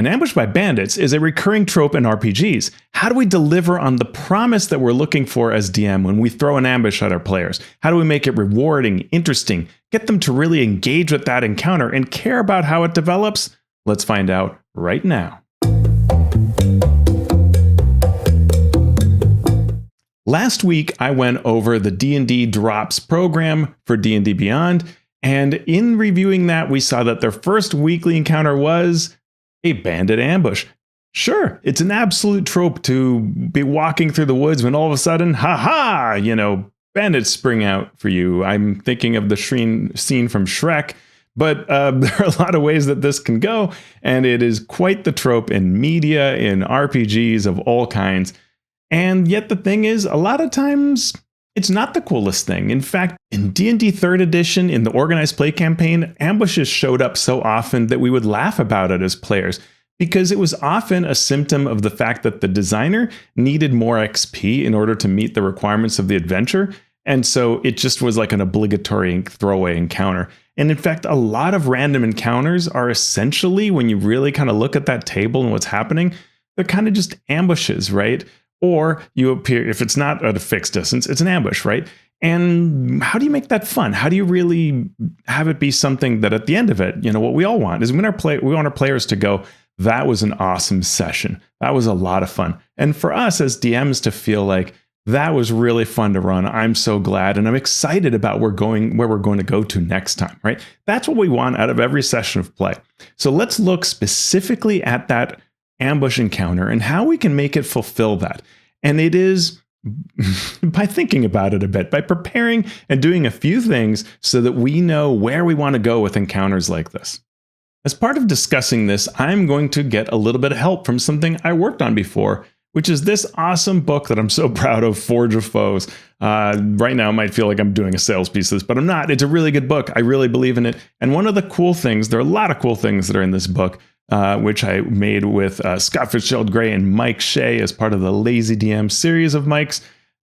An ambush by bandits is a recurring trope in RPGs. How do we deliver on the promise that we're looking for as DM when we throw an ambush at our players? How do we make it rewarding, interesting, get them to really engage with that encounter and care about how it develops? Let's find out right now. Last week, I went over the D&D Drops program for D&D Beyond, and in reviewing that, we saw that their first weekly encounter was a bandit ambush. Sure, it's an absolute trope to be walking through the woods when all of a sudden, bandits spring out for you. I'm thinking of the scene from Shrek, but there are a lot of ways that this can go, and it is quite the trope in media, in RPGs of all kinds. And yet the thing is, a lot of times, it's not the coolest thing. In fact, in D&D 3rd edition, in the organized play campaign, ambushes showed up so often that we would laugh about it as players, because it was often a symptom of the fact that the designer needed more XP in order to meet the requirements of the adventure. And so it just was like an obligatory throwaway encounter. And in fact, a lot of random encounters are essentially, when you really kind of look at that table and what's happening, they're kind of just ambushes, right? Or you appear, if it's not at a fixed distance, it's an ambush, right? And how do you make that fun? How do you really have it be something that at the end of it, what we all want is we want our players to go, that was an awesome session. That was a lot of fun. And for us as DMs to feel like that was really fun to run. I'm so glad. And I'm excited about where we're going to go to next time, right? That's what we want out of every session of play. So let's look specifically at that ambush encounter and how we can make it fulfill that. And it is by thinking about it a bit, by preparing and doing a few things so that we know where we want to go with encounters like this. As part of discussing this, I'm going to get a little bit of help from something I worked on before, which is this awesome book that I'm so proud of, Forge of Foes. Right now, it might feel like I'm doing a sales piece of this, but I'm not. It's a really good book. I really believe in it. And one of the cool things, there are a lot of cool things that are in this book, which I made with Scott Fitzgerald-Gray and Mike Shea as part of the Lazy DM series of Mike's.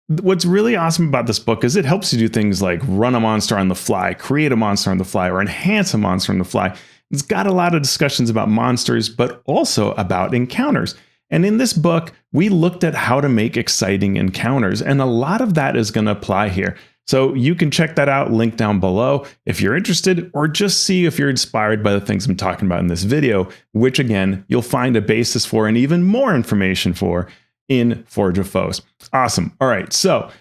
What's really awesome about this book is it helps you do things like run a monster on the fly, create a monster on the fly, or enhance a monster on the fly. It's got a lot of discussions about monsters, but also about encounters. And in this book, we looked at how to make exciting encounters, and a lot of that is going to apply here. So you can check that out, link down below if you're interested, or just see if you're inspired by the things I'm talking about in this video, which again, you'll find a basis for and even more information for in Forge of Foes. Awesome. All right. So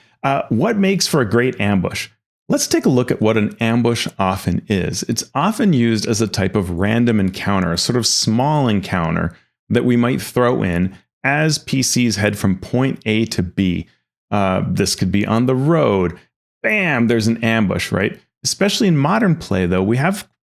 what makes for a great ambush? Let's take a look at what an ambush often is. It's often used as a type of random encounter, a sort of small encounter that we might throw in as PCs head from point A to B. This could be on the road. Bam, there's an ambush, right? Especially in modern play, though,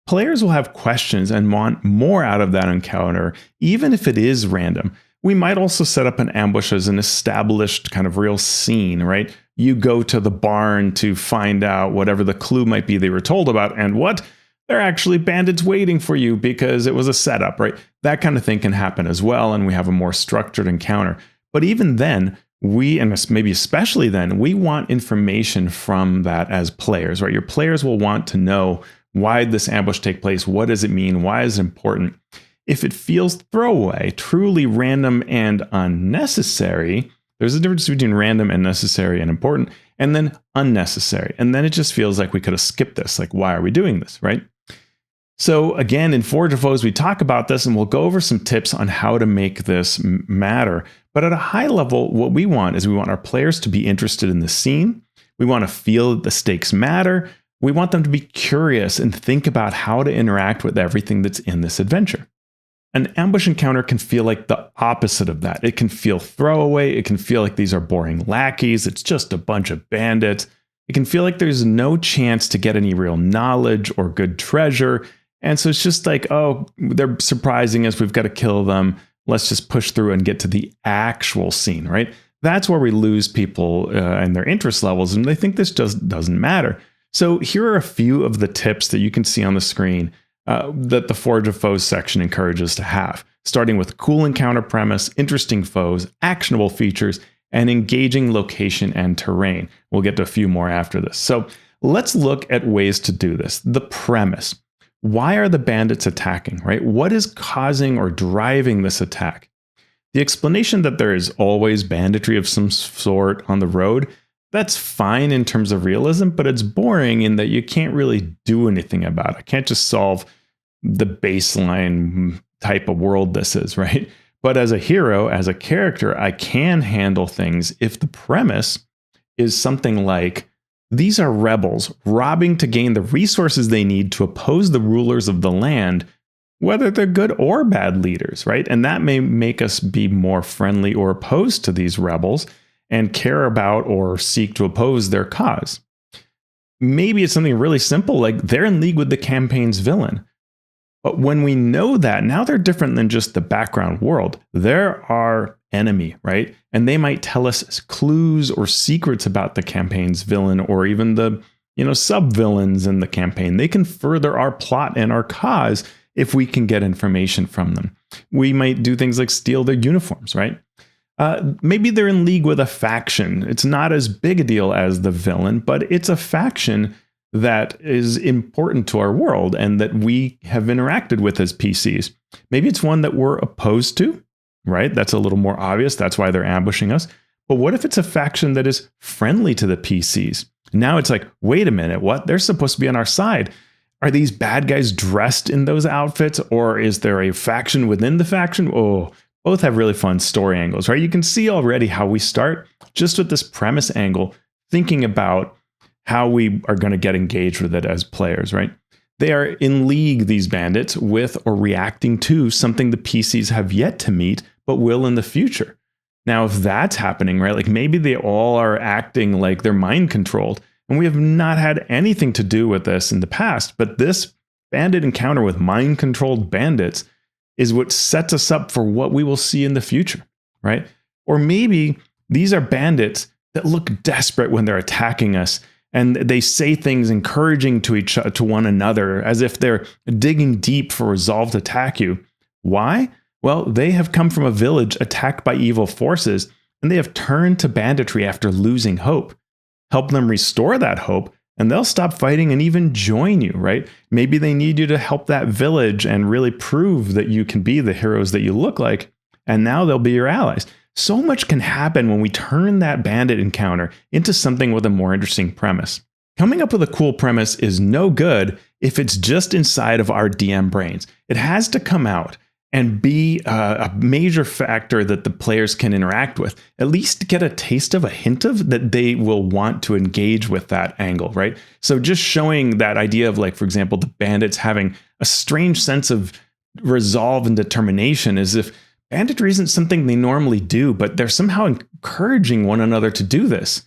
players will have questions and want more out of that encounter, even if it is random. We might also set up an ambush as an established kind of real scene, right? You go to the barn to find out whatever the clue might be they were told about, and what? They're actually bandits waiting for you because it was a setup, right? That kind of thing can happen as well, and we have a more structured encounter. But even then, and maybe especially then, we want information from that as players, right? Your players will want to know, why did this ambush take place? What does it mean? Why is it important? If it feels throwaway, truly random and unnecessary, there's a difference between random and necessary and important, and then unnecessary. And then it just feels like we could have skipped this. Like, why are we doing this, right? So again, in Forge of Foes, we talk about this, and we'll go over some tips on how to make this matter. But at a high level, what we want is we want our players to be interested in the scene. We want to feel that the stakes matter. We want them to be curious and think about how to interact with everything that's in this adventure. An ambush encounter can feel like the opposite of that. It can feel throwaway. It can feel like these are boring lackeys. It's just a bunch of bandits. It can feel like there's no chance to get any real knowledge or good treasure. And so it's just like, oh, they're surprising us. We've got to kill them. Let's just push through and get to the actual scene, right? That's where we lose people and their interest levels, and they think this just doesn't matter. So here are a few of the tips that you can see on the screen that the Forge of Foes section encourages to have, starting with cool encounter premise, interesting foes, actionable features, and engaging location and terrain. We'll get to a few more after this. So let's look at ways to do this. The premise. why are the bandits attacking, right? What is causing or driving this attack? The explanation that there is always banditry of some sort on the road, that's fine in terms of realism, but it's boring in that you can't really do anything about it. I can't just solve the baseline type of world this is, right? But as a hero, as a character, I can handle things if the premise is something like, these are rebels robbing to gain the resources they need to oppose the rulers of the land, whether they're good or bad leaders, right? And that may make us be more friendly or opposed to these rebels and care about or seek to oppose their cause. Maybe it's something really simple, like they're in league with the campaign's villain. But when we know that, now they're different than just the background world. They're our enemy, right? And they might tell us clues or secrets about the campaign's villain, or even the, sub-villains in the campaign. They can further our plot and our cause if we can get information from them. We might do things like steal their uniforms, right? Maybe they're in league with a faction. It's not as big a deal as the villain, but it's a faction that is important to our world and that we have interacted with as PCs. Maybe it's one that we're opposed to, right? That's a little more obvious. That's why they're ambushing us. But what if it's a faction that is friendly to the PCs? Now it's like, wait a minute, what? They're supposed to be on our side. Are these bad guys dressed in those outfits, or is there a faction within the faction? Oh, both have really fun story angles, right? You can see already how we start just with this premise angle, thinking about how we are going to get engaged with it as players, right? They are in league, these bandits, with or reacting to something the PCs have yet to meet, but will in the future. Now, if that's happening, right, like maybe they all are acting like they're mind controlled, and we have not had anything to do with this in the past, but this bandit encounter with mind controlled bandits is what sets us up for what we will see in the future, right? Or maybe these are bandits that look desperate when they're attacking us, and they say things encouraging to one another as if they're digging deep for resolve to attack you. Why? Well, they have come from a village attacked by evil forces, and they have turned to banditry after losing hope. Help them restore that hope, and they'll stop fighting and even join you, right? Maybe they need you to help that village and really prove that you can be the heroes that you look like, and now they'll be your allies. So much can happen when we turn that bandit encounter into something with a more interesting premise. Coming up with a cool premise is no good if it's just inside of our DM brains. It has to come out and be a major factor that the players can interact with, at least get a taste of, a hint of, that they will want to engage with that angle, right? So just showing that idea of, like, for example, the bandits having a strange sense of resolve and determination, as if banditry isn't something they normally do, but they're somehow encouraging one another to do this.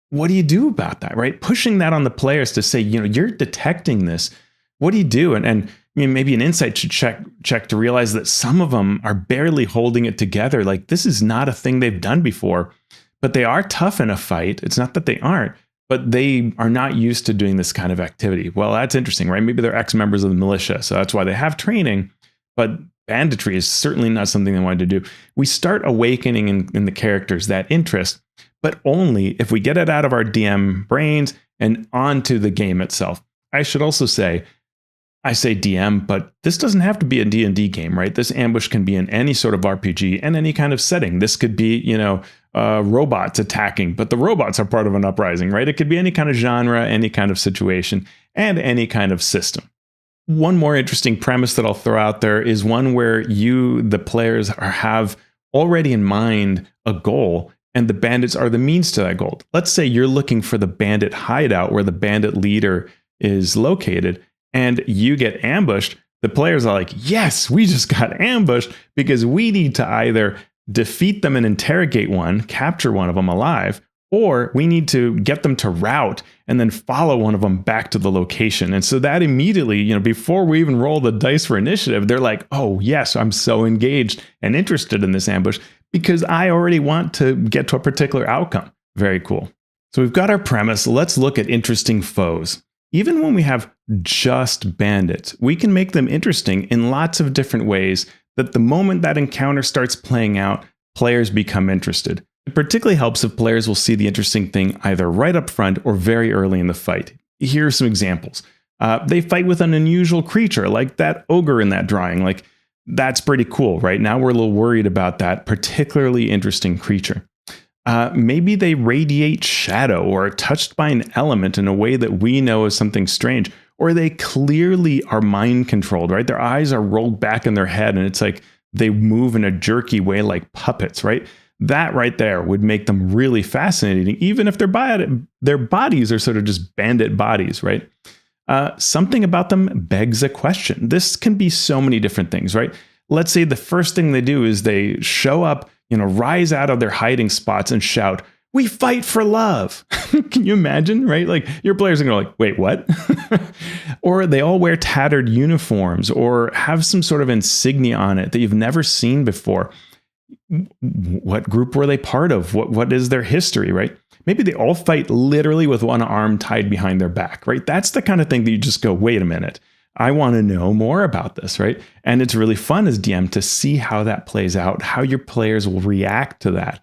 What do you do about that, right? Pushing that on the players to say, you're detecting this. What do you do? And maybe an insight should check to realize that some of them are barely holding it together. Like, this is not a thing they've done before, but they are tough in a fight. It's not that they aren't, but they are not used to doing this kind of activity. Well, that's interesting, right? Maybe they're ex-members of the militia, so that's why they have training, but banditry is certainly not something they wanted to do. We start awakening in the characters that interest, but only if we get it out of our DM brains and onto the game itself. I should also say, I say DM, but this doesn't have to be a D&D game, right? This ambush can be in any sort of RPG and any kind of setting. This could be, robots attacking, but the robots are part of an uprising, right? It could be any kind of genre, any kind of situation, and any kind of system. One more interesting premise that I'll throw out there is one where you, the players, have already in mind a goal, and the bandits are the means to that goal. Let's say you're looking for the bandit hideout where the bandit leader is located, and you get ambushed. The players are like, yes, we just got ambushed because we need to either defeat them and interrogate one, capture one of them alive, or we need to get them to rout and then follow one of them back to the location. And so that immediately, before we even roll the dice for initiative, they're like, oh, yes, I'm so engaged and interested in this ambush because I already want to get to a particular outcome. Very cool. So we've got our premise. Let's look at interesting foes. Even when we have just bandits, we can make them interesting in lots of different ways that the moment that encounter starts playing out, players become interested. It particularly helps if players will see the interesting thing either right up front or very early in the fight. Here are some examples. They fight with an unusual creature, like that ogre in that drawing. Like, that's pretty cool, right? Now we're a little worried about that particularly interesting creature. Maybe they radiate shadow or are touched by an element in a way that we know is something strange, or they clearly are mind controlled, right? Their eyes are rolled back in their head and it's like they move in a jerky way like puppets, right? That right there would make them really fascinating, even if their bodies are sort of just bandit bodies, right? Something about them begs a question. This can be so many different things, right? Let's say the first thing they do is they show up, rise out of their hiding spots and shout, "We fight for love." Can you imagine, right? Like your players are going to go like, "Wait, what?" Or they all wear tattered uniforms or have some sort of insignia on it that you've never seen before. What group were they part of? What is their history, right? Maybe they all fight literally with one arm tied behind their back, right? That's the kind of thing that you just go, wait a minute, I want to know more about this, right? And it's really fun as DM to see how that plays out, how your players will react to that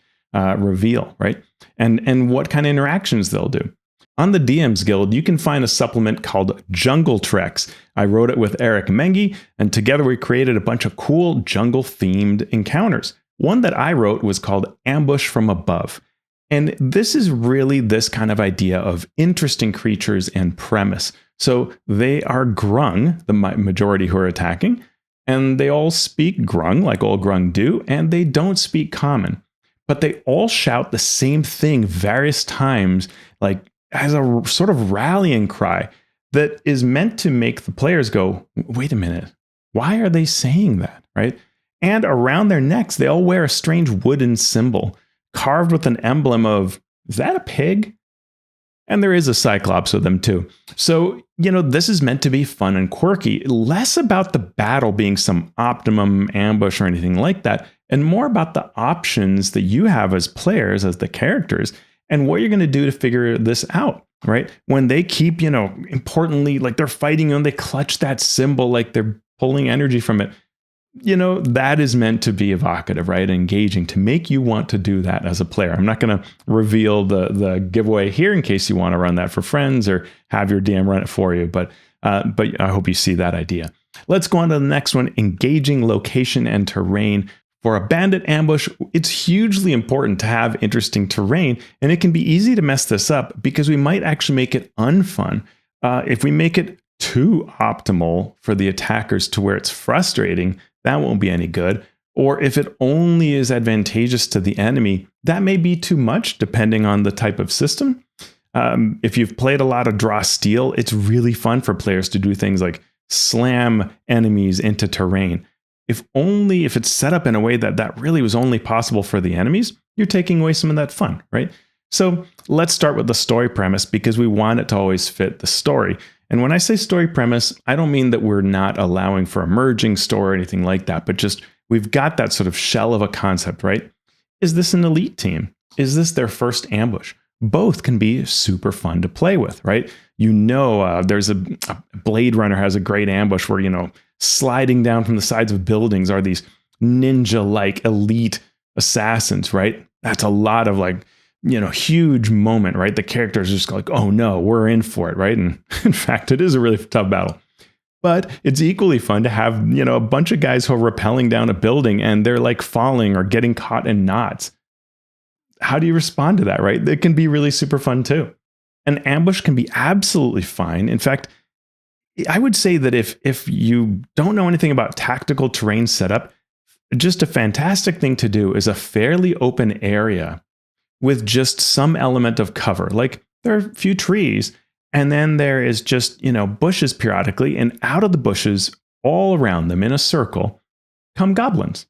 reveal, right? And what kind of interactions they'll do. On the DM's Guild, you can find a supplement called Jungle Treks. I wrote it with Eric Mengi, and together we created a bunch of cool jungle-themed encounters. One that I wrote was called Ambush from Above. And this is really this kind of idea of interesting creatures and premise. So they are grung, the majority who are attacking, and they all speak grung like all grung do, and they don't speak common. But they all shout the same thing various times, like as a sort of rallying cry that is meant to make the players go, wait a minute, why are they saying that, right? And around their necks, they all wear a strange wooden symbol carved with an emblem of, is that a pig? And there is a cyclops with them too. So, this is meant to be fun and quirky, less about the battle being some optimum ambush or anything like that, and more about the options that you have as players, as the characters, and what you're going to do to figure this out, right? When they keep, importantly, like they're fighting and they clutch that symbol, like they're pulling energy from it. That is meant to be evocative, right? Engaging, to make you want to do that as a player. I'm not going to reveal the giveaway here in case you want to run that for friends or have your DM run it for you. But I hope you see that idea. Let's go on to the next one, engaging location and terrain. For a bandit ambush, it's hugely important to have interesting terrain, and it can be easy to mess this up because we might actually make it unfun. If we make it too optimal for the attackers to where it's frustrating, that won't be any good. Or if it only is advantageous to the enemy, that may be too much depending on the type of system. If you've played a lot of draw steel, it's really fun for players to do things like slam enemies into terrain. If it's set up in a way that really was only possible for the enemies, you're taking away some of that fun, right? So let's start with the story premise because we want it to always fit the story. And when I say story premise, I don't mean that we're not allowing for emerging story or anything like that, but just we've got that sort of shell of a concept, right? Is this an elite team? Is this their first ambush? Both can be super fun to play with, right? There's a Blade Runner has a great ambush where, sliding down from the sides of buildings are these ninja-like elite assassins, right? That's a lot of huge moment, right? The characters just like, oh no, we're in for it, right? And in fact, it is a really tough battle. But it's equally fun to have, a bunch of guys who are rappelling down a building and they're like falling or getting caught in knots. How do you respond to that, right? It can be really super fun too. An ambush can be absolutely fine. In fact, I would say that if you don't know anything about tactical terrain setup, just a fantastic thing to do is a fairly open area with just some element of cover. Like there are a few trees, and then there is just, bushes periodically, and out of the bushes, all around them in a circle, come goblins.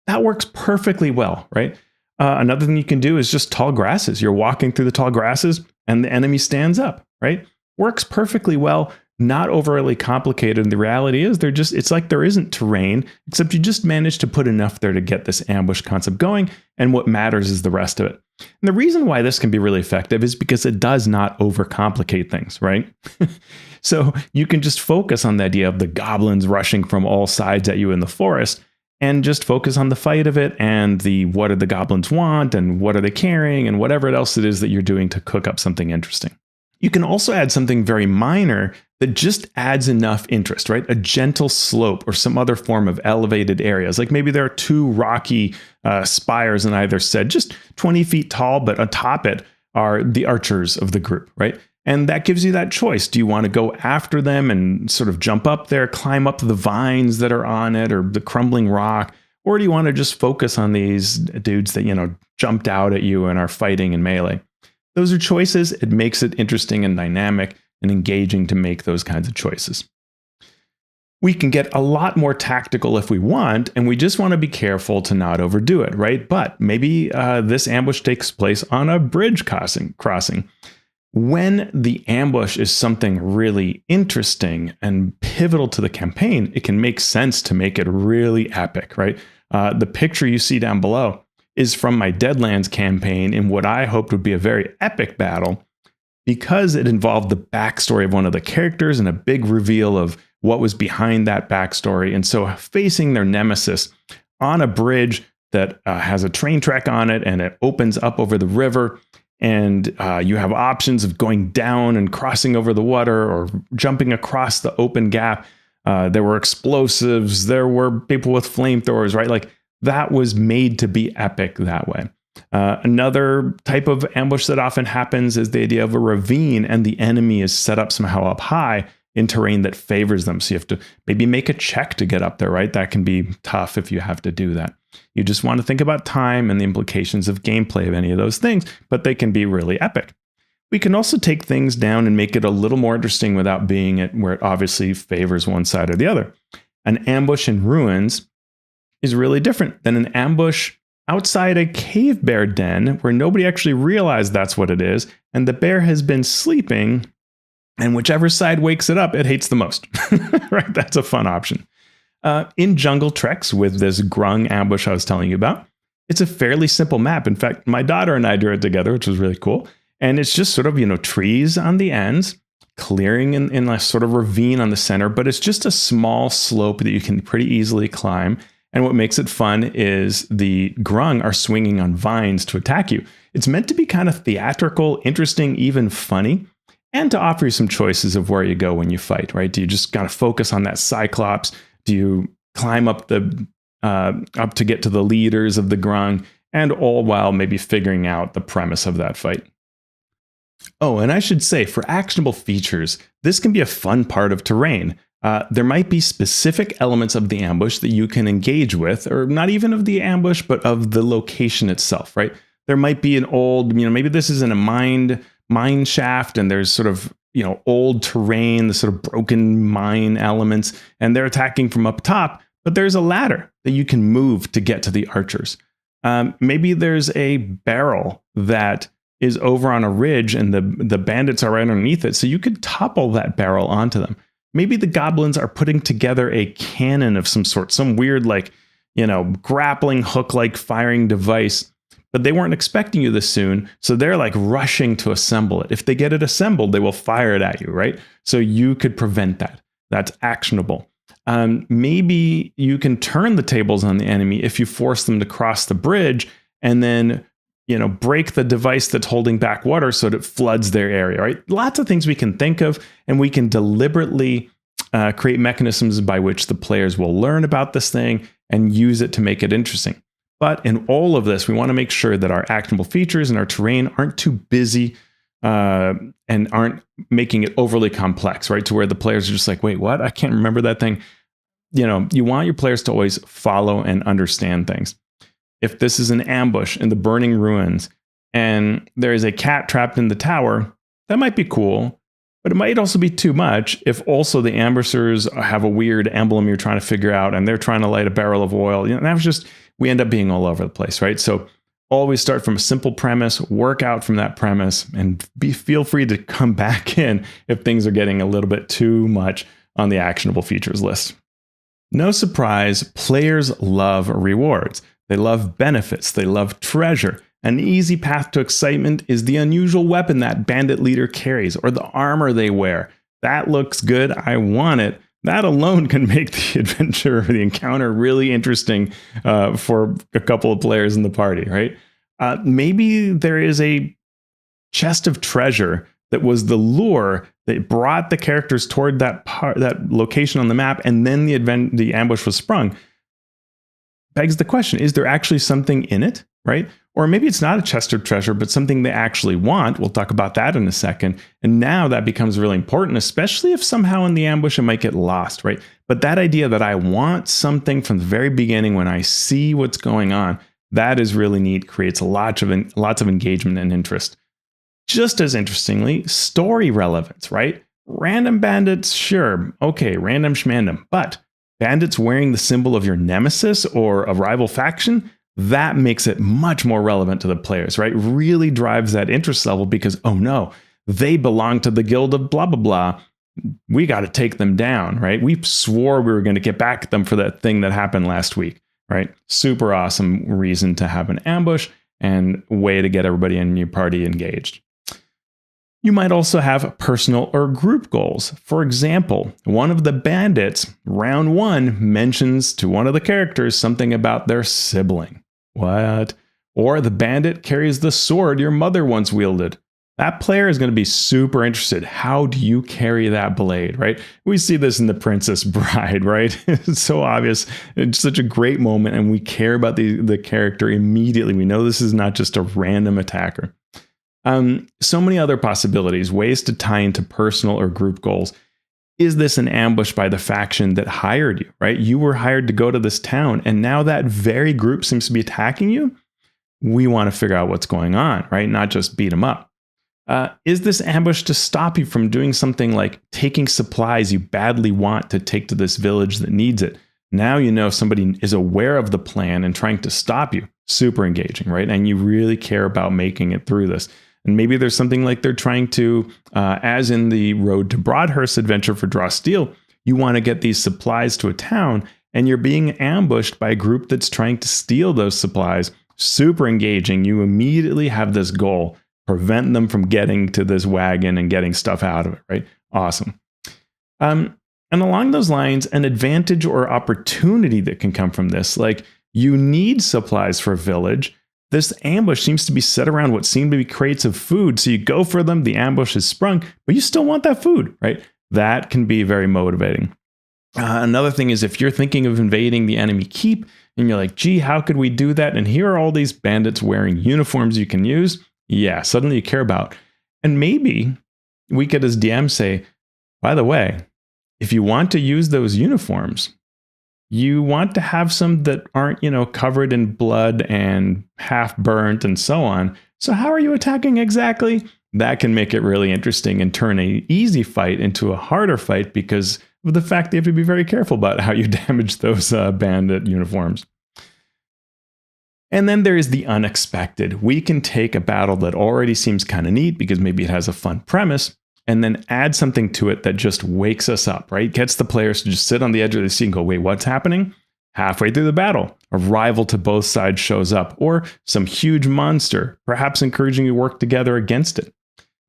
That works perfectly well, right? Another thing you can do is just tall grasses. You're walking through the tall grasses, and the enemy stands up, right? Works perfectly well. Not overly complicated. And the reality is it's like there isn't terrain, except you just managed to put enough there to get this ambush concept going. And what matters is the rest of it. And the reason why this can be really effective is because it does not overcomplicate things, right? So you can just focus on the idea of the goblins rushing from all sides at you in the forest and just focus on the fight of it and what do the goblins want and what are they carrying and whatever else it is that you're doing to cook up something interesting. You can also add something very minor that just adds enough interest, right? A gentle slope or some other form of elevated areas. Like maybe there are two rocky spires on either side, just 20 feet tall, but atop it are the archers of the group, right? And that gives you that choice. Do you want to go after them and sort of jump up there, climb up the vines that are on it or the crumbling rock? Or do you want to just focus on these dudes that, jumped out at you and are fighting in melee? Those are choices. It makes it interesting and dynamic and engaging to make those kinds of choices. We can get a lot more tactical if we want, and we just want to be careful to not overdo it, right? But maybe this ambush takes place on a bridge crossing. When the ambush is something really interesting and pivotal to the campaign, it can make sense to make it really epic, right? The picture you see down below is from my Deadlands campaign in what I hoped would be a very epic battle because it involved the backstory of one of the characters and a big reveal of what was behind that backstory. And so facing their nemesis on a bridge that has a train track on it and it opens up over the river. And you have options of going down and crossing over the water or jumping across the open gap. There were explosives. There were people with flamethrowers, right? Like that was made to be epic that way. Another type of ambush that often happens is the idea of a ravine and the enemy is set up somehow up high in terrain that favors them. So you have to maybe make a check to get up there, right? That can be tough if you have to do that. You just want to think about time and the implications of gameplay of any of those things, but they can be really epic. We can also take things down and make it a little more interesting without being it where it obviously favors one side or the other. An ambush in ruins is really different than an ambush outside a cave bear den where nobody actually realized that's what it is, and the bear has been sleeping, and whichever side wakes it up, it hates the most. Right? That's a fun option. In Jungle Treks with this grung ambush I was telling you about, it's a fairly simple map. In fact, my daughter and I drew it together, which was really cool. And it's just sort of, trees on the ends, clearing in a sort of ravine on the center, but it's just a small slope that you can pretty easily climb. And what makes it fun is the grung are swinging on vines to attack you. It's meant to be kind of theatrical, interesting, even funny, and to offer you some choices of where you go when you fight, right? Do you just gotta focus on that Cyclops? Do you climb up up to get to the leaders of the grung, and all while maybe figuring out the premise of that fight? Oh, and I should say, for actionable features, this can be a fun part of terrain. There might be specific elements of the ambush that you can engage with, or not even of the ambush, but of the location itself, right? There might be an old, maybe this is in a mine shaft, and there's sort of old terrain, the sort of broken mine elements, and they're attacking from up top, but there's a ladder that you can move to get to the archers. Maybe there's a barrel that is over on a ridge and the bandits are right underneath it, so you could topple that barrel onto them. Maybe the goblins are putting together a cannon of some sort, some weird grappling hook-like firing device, but they weren't expecting you this soon, so they're rushing to assemble it. If they get it assembled, they will fire it at you, right? So you could prevent that. That's actionable. Maybe you can turn the tables on the enemy if you force them to cross the bridge and then break the device that's holding back water so that it floods their area, right? Lots of things we can think of, and we can deliberately create mechanisms by which the players will learn about this thing and use it to make it interesting. But in all of this, we want to make sure that our actionable features and our terrain aren't too busy and aren't making it overly complex, right? To where the players are just like, wait, what? I can't remember that thing. You want your players to always follow and understand things. If this is an ambush in the burning ruins and there is a cat trapped in the tower, that might be cool, but it might also be too much if also the ambushers have a weird emblem you're trying to figure out and they're trying to light a barrel of oil. We end up being all over the place, right? So always start from a simple premise, work out from that premise, and feel free to come back in if things are getting a little bit too much on the actionable features list. No surprise, players love rewards. They love benefits. They love treasure. An easy path to excitement is the unusual weapon that bandit leader carries or the armor they wear. That looks good. I want it. That alone can make the adventure or the encounter really interesting for a couple of players in the party, right? Maybe there is a chest of treasure that was the lure They brought the characters toward that location on the map, and then the ambush was sprung. Begs the question, is there actually something in it, right? Or maybe it's not a chest of treasure, but something they actually want. We'll talk about that in a second. And now that becomes really important, especially if somehow in the ambush it might get lost, right? But that idea that I want something from the very beginning when I see what's going on, that is really neat, creates lots of engagement and interest. Just as interestingly, story relevance, right? Random bandits, sure, okay, random schmandom, but bandits wearing the symbol of your nemesis or a rival faction, that makes it much more relevant to the players, right? Really drives that interest level because, oh no, they belong to the guild of blah, blah, blah. We got to take them down, right? We swore we were going to get back at them for that thing that happened last week, right? Super awesome reason to have an ambush and way to get everybody in your party engaged. You might also have personal or group goals. For example, one of the bandits, round 1, mentions to one of the characters something about their sibling. What? Or the bandit carries the sword your mother once wielded. That player is going to be super interested. How do you carry that blade, right? We see this in The Princess Bride, right? It's so obvious. It's such a great moment, and we care about the character immediately. We know this is not just a random attacker. So many other possibilities, ways to tie into personal or group goals. Is this an ambush by the faction that hired you, right? You were hired to go to this town, and now that very group seems to be attacking you. We want to figure out what's going on, right? Not just beat them up. Is this ambush to stop you from doing something like taking supplies you badly want to take to this village that needs it? Now you know somebody is aware of the plan and trying to stop you. Super engaging, right? And you really care about making it through this. And maybe there's something like they're trying to, as in the Road to Broadhurst adventure for Draw Steel, you want to get these supplies to a town, and you're being ambushed by a group that's trying to steal those supplies. Super engaging. You immediately have this goal, prevent them from getting to this wagon and getting stuff out of it, right? Awesome. And along those lines, an advantage or opportunity that can come from this, like you need supplies for a village. This ambush seems to be set around what seem to be crates of food. So you go for them, the ambush is sprung, but you still want that food, right? That can be very motivating. Another thing is if you're thinking of invading the enemy keep and you're like, gee, how could we do that? And here are all these bandits wearing uniforms you can use. Yeah, suddenly you care about. And maybe we could as DM say, by the way, if you want to use those uniforms, you want to have some that aren't, covered in blood and half burnt and so on. So how are you attacking exactly? That can make it really interesting and turn an easy fight into a harder fight because of the fact that you have to be very careful about how you damage those bandit uniforms. And then there is the unexpected. We can take a battle that already seems kind of neat because maybe it has a fun premise, and then add something to it that just wakes us up, right? Gets the players to just sit on the edge of the seat and go, wait, what's happening? Halfway through the battle, a rival to both sides shows up, or some huge monster, perhaps encouraging you to work together against it.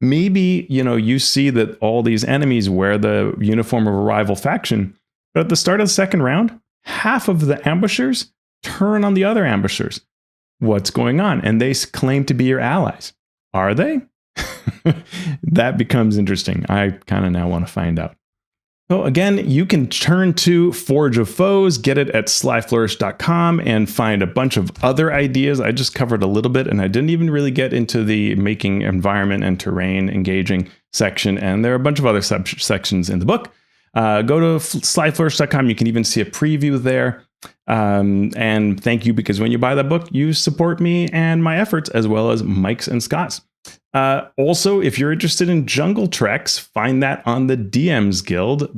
Maybe, you see that all these enemies wear the uniform of a rival faction, but at the start of the second round, half of the ambushers turn on the other ambushers. What's going on? And they claim to be your allies. Are they? That becomes interesting. I kind of now want to find out. So again, you can turn to Forge of Foes, get it at slyflourish.com, and find a bunch of other ideas. I just covered a little bit, and I didn't even really get into the making environment and terrain engaging section. And there are a bunch of other sections in the book. Go to slyflourish.com. You can even see a preview there. And thank you, because when you buy that book, you support me and my efforts, as well as Mike's and Scott's. Also, if you're interested in jungle treks, find that on the DMs Guild.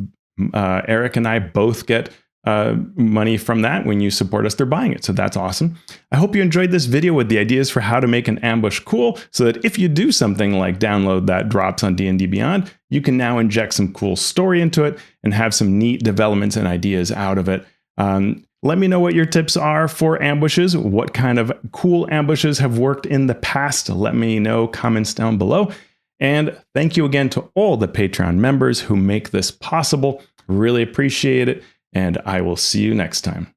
Eric and I both get money from that. When you support us, they're buying it. So that's awesome. I hope you enjoyed this video with the ideas for how to make an ambush cool, so that if you do something like download that drops on D&D Beyond, you can now inject some cool story into it and have some neat developments and ideas out of it. Let me know what your tips are for ambushes. What kind of cool ambushes have worked in the past? Let me know, comments down below. And thank you again to all the Patreon members who make this possible. Really appreciate it. And I will see you next time.